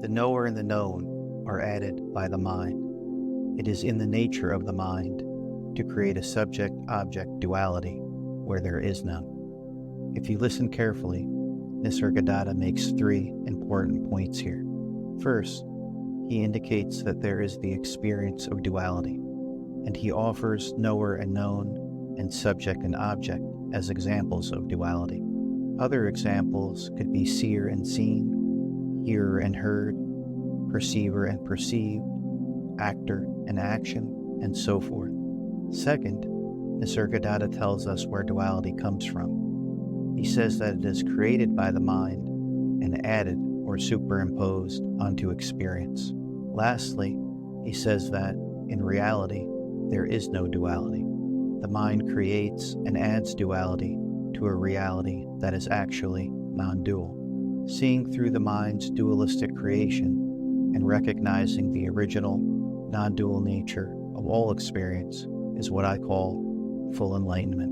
The knower and the known are added by the mind. It is in the nature of the mind to create a subject-object duality where there is none. If you listen carefully, Nisargadatta makes three important points here. First, he indicates that there is the experience of duality, and he offers knower and known and subject and object as examples of duality. Other examples could be seer and seen, hearer and heard, perceiver and perceived, actor and action, and so forth. Second, Nisargadatta tells us where duality comes from. He says that it is created by the mind and added or superimposed onto experience. Lastly, he says that, in reality, there is no duality. The mind creates and adds duality to a reality that is actually non-dual. Seeing through the mind's dualistic creation and recognizing the original, non-dual nature of all experience is what I call full enlightenment.